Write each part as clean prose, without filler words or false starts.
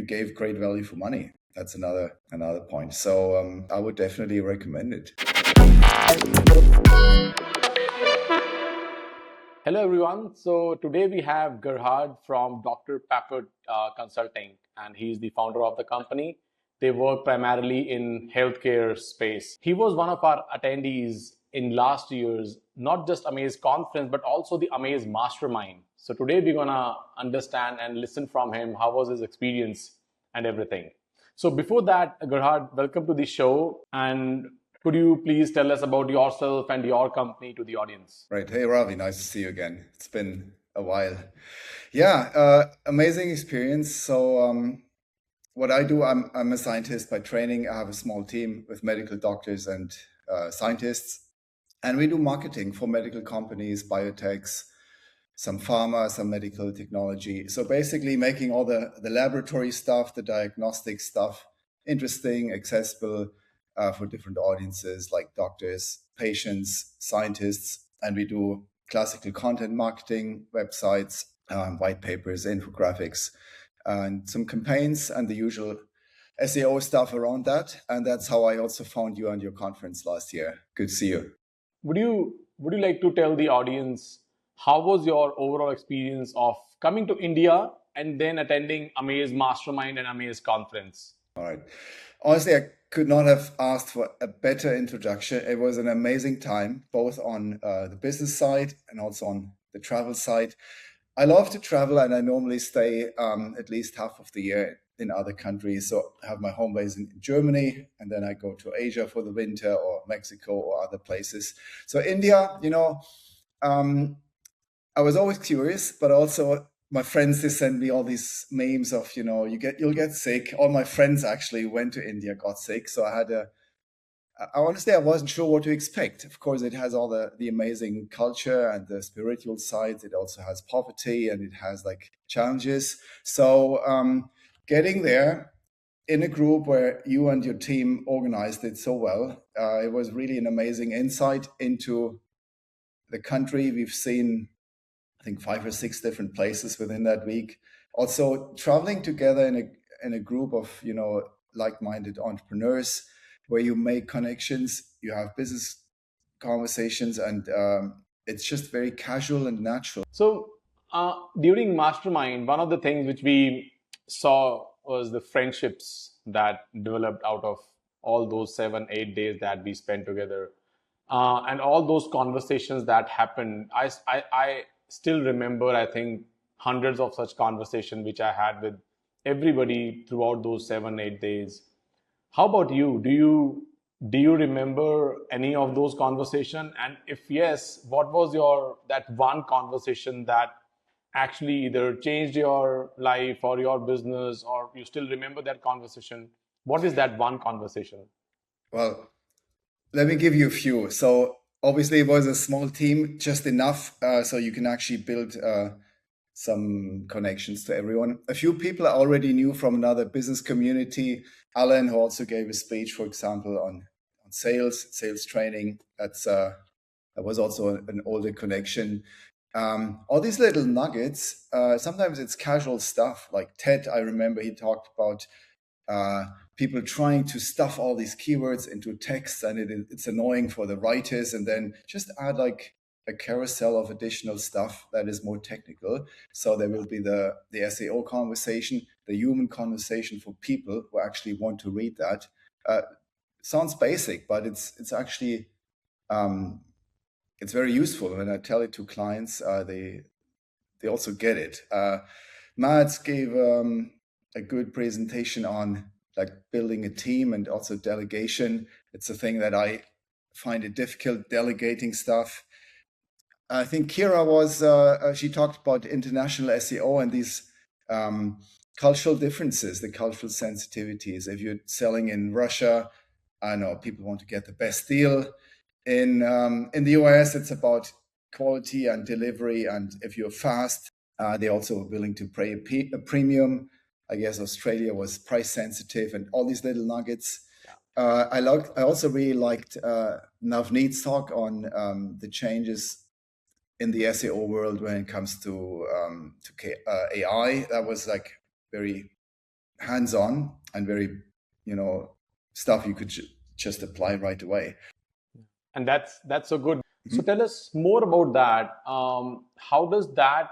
gave great value for money. That's another point. So I would definitely recommend it. Hello, everyone. So today we have Gerhard from Dr. Pappert Consulting, and he's the founder of the company. They work primarily in healthcare space. He was one of our attendees in last year's not just Amaze Conference, but also the Amaze Mastermind. So today we're gonna understand and listen from him. How was his experience and everything? So before that, Gerhard, welcome to the show, and could you please tell us about yourself and your company to the audience? Right. Hey, Ravi, nice to see you again. It's been a while. Yeah, amazing experience. So what I do, I'm a scientist by training. I have a small team with medical doctors and scientists, and we do marketing for medical companies, biotechs, some pharma, some medical technology. So basically making all the laboratory stuff, the diagnostic stuff, interesting, accessible for different audiences like doctors, patients, scientists. And we do classical content marketing, websites, white papers, infographics, and some campaigns and the usual SEO stuff around that. And that's how I also found you on your conference last year. Good to see you. Would you like to tell the audience how was your overall experience of coming to India and then attending Amaze Mastermind and Amaze Conference? All right. Honestly, I could not have asked for a better introduction. It was an amazing time, both on the business side and also on the travel side. I love to travel, and I normally stay at least half of the year in other countries. So I have my home base in Germany, and then I go to Asia for the winter, or Mexico, or other places. So India, I was always curious, but also my friends, they send me all these memes of, you'll get sick. All my friends actually went to India, got sick. So honestly, I wasn't sure what to expect. Of course, it has all the amazing culture and the spiritual sides. It also has poverty, and it has like challenges. So getting there in a group where you and your team organized it so well, it was really an amazing insight into the country. We've seen, I think, 5 or 6 different places within that week. Also traveling together in a group of, like-minded entrepreneurs, where you make connections, you have business conversations, and it's just very casual and natural. So during Mastermind, one of the things which we saw was the friendships that developed out of all those 7-8 days that we spent together, and all those conversations that happened. I still remember, I think, hundreds of such conversations which I had with everybody throughout those 7-8 days. How about you? Do you remember any of those conversations? And if yes, what was that one conversation that actually either changed your life or your business, or you still remember that conversation? What is that one conversation? Well, let me give you a few. So obviously it was a small team, just enough so you can actually build some connections to everyone. A few people I already knew from another business community. Alan, who also gave a speech, for example, on sales training. That was also an older connection. All these little nuggets, sometimes it's casual stuff. Like Ted, I remember he talked about people trying to stuff all these keywords into text, and it's annoying for the writers, and then just add like a carousel of additional stuff that is more technical. So there will be the SEO conversation, the human conversation for people who actually want to read that. Sounds basic, but it's actually it's very useful. When I tell it to clients, they also get it. Mads gave a good presentation on like building a team and also delegation. It's a thing that I find it difficult, delegating stuff. I think Kira she talked about international SEO and these cultural differences, the cultural sensitivities. If you're selling in Russia, I know people want to get the best deal. In the US, it's about quality and delivery, and if you're fast, they're also willing to pay a premium. I guess Australia was price sensitive, and all these little nuggets. I also really liked Navneet's talk on the changes in the SEO world when it comes to AI. That was like very hands-on and very, stuff you could just apply right away. And that's so good. So tell us more about that. How does that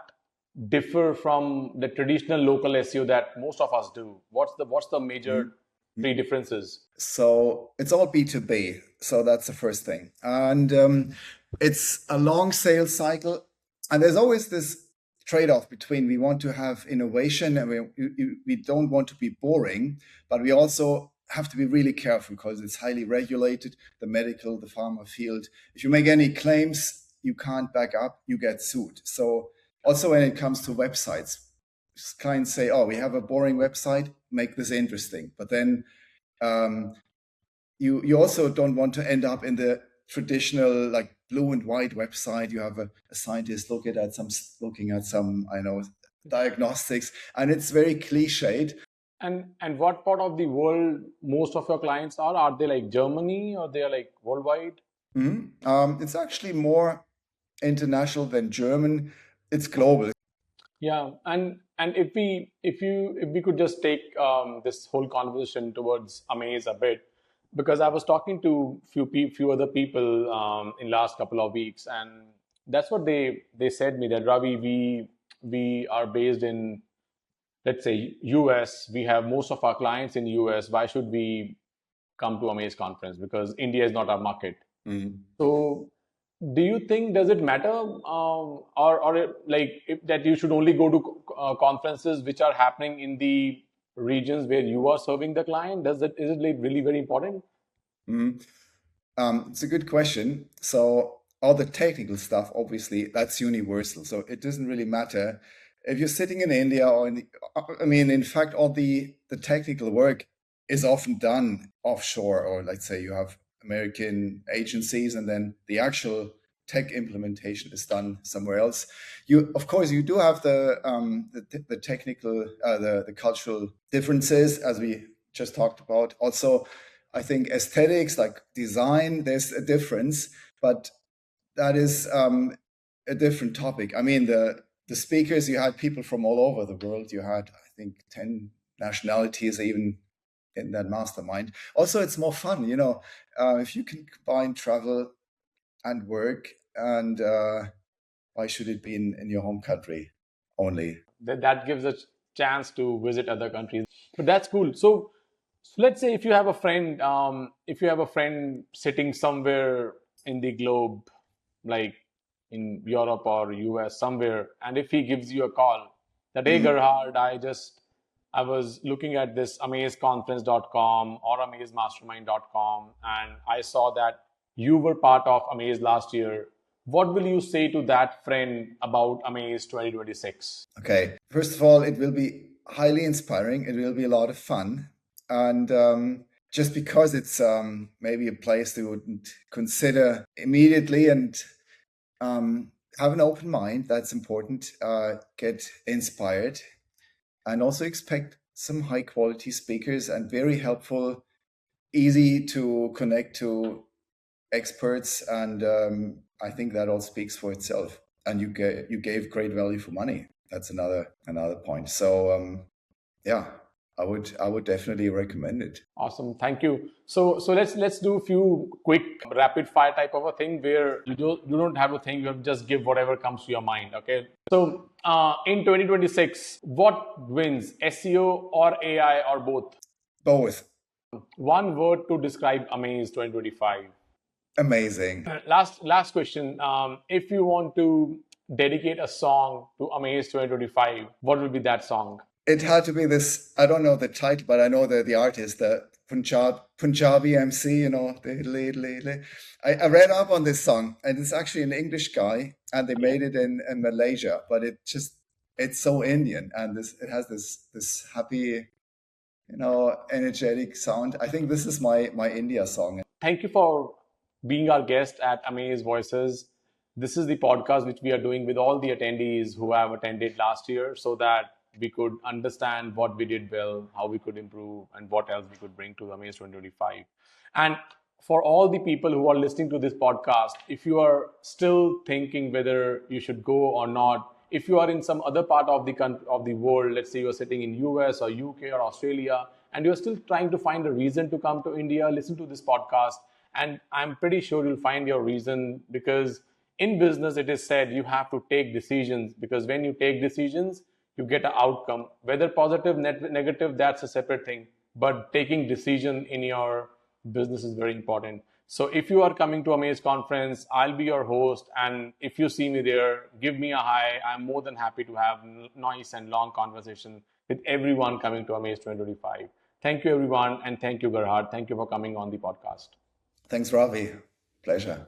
differ from the traditional local SEO that most of us do? What's the major three differences? So it's all B2B. So that's the first thing. And it's a long sales cycle. And there's always this trade-off between we want to have innovation and we don't want to be boring, but we also have to be really careful because it's highly regulated, the medical, the pharma field. If you make any claims you can't back up, you get sued. So also when it comes to websites, clients say, oh, we have a boring website, make this interesting. But then you also don't want to end up in the traditional like blue and white website. You have a scientist looking at some diagnostics, and it's very cliched. And what part of the world most of your clients are? Are they like Germany or they are like worldwide? It's actually more international than German. It's global. Yeah, and if we could just take this whole conversation towards Amaze a bit, because I was talking to few other people in last couple of weeks, and that's what they said me that Ravi, we are based in, let's say, US. We have most of our clients in US. Why should we come to Amaze conference? Because India is not our market. So do you think does it matter or like that you should only go to conferences which are happening in the regions where you are serving the client? Is it like really very important? It's a good question. So all the technical stuff, obviously, that's universal. So it doesn't really matter if you're sitting in India or in fact, all the technical work is often done offshore, or let's say you have American agencies, and then the actual tech implementation is done somewhere else. Of course, you do have the technical, the cultural differences, as we just talked about. Also, I think aesthetics, like design, there's a difference, but that is a different topic. I mean, the speakers, you had people from all over the world. You had, I think, 10 nationalities even in that mastermind. Also, it's more fun, if you can combine travel and work, and why should it be in your home country only? That gives a chance to visit other countries. But that's cool. So let's say if you have a friend sitting somewhere in the globe, like in Europe or US somewhere, and if he gives you a call that, hey, Gerhard, I was looking at this amazeconference.com or amazemastermind.com, and I saw that you were part of Amaze last year. What will you say to that friend about Amaze 2026? Okay. First of all, it will be highly inspiring. It will be a lot of fun. And just because it's maybe a place they wouldn't consider immediately, and have an open mind, that's important. Get inspired, and also expect some high quality speakers and very helpful, easy to connect to experts. And I think that all speaks for itself. And you gave great value for money. That's another point. So yeah, I would definitely recommend it. Awesome, thank you. So let's do a few quick rapid fire type of a thing where you don't have to think, you have to just give whatever comes to your mind. Okay. So in 2026, what wins, SEO or AI or both? Both. One word to describe Amaze 2025. Amazing. Last question. If you want to dedicate a song to Amaze 2025, what will be that song? It had to be this. I don't know the title, but I know the artist, the Punjabi MC. I read up on this song, and it's actually an English guy, and they made it in Malaysia. But it's so Indian, and it has this happy, energetic sound. I think this is my India song. Thank you for being our guest at Amaze Voices. This is the podcast which we are doing with all the attendees who have attended last year, so that we could understand what we did well, how we could improve, and what else we could bring to Amaze 2025. And for all the people who are listening to this podcast, if you are still thinking whether you should go or not, If you are in some other part of the country, of the world, let's say you're sitting in US or UK or Australia, and you're still trying to find a reason to come to India, listen to this podcast. And I'm pretty sure you'll find your reason, because in business, it is said you have to take decisions, because when you take decisions, you get an outcome, whether positive, negative, that's a separate thing. But taking decision in your business is very important. So if you are coming to Amaze Conference, I'll be your host. And if you see me there, give me a hi. I'm more than happy to have nice and long conversation with everyone coming to Amaze 2025. Thank you, everyone. And thank you, Gerhard. Thank you for coming on the podcast. Thanks, Ravi. Pleasure.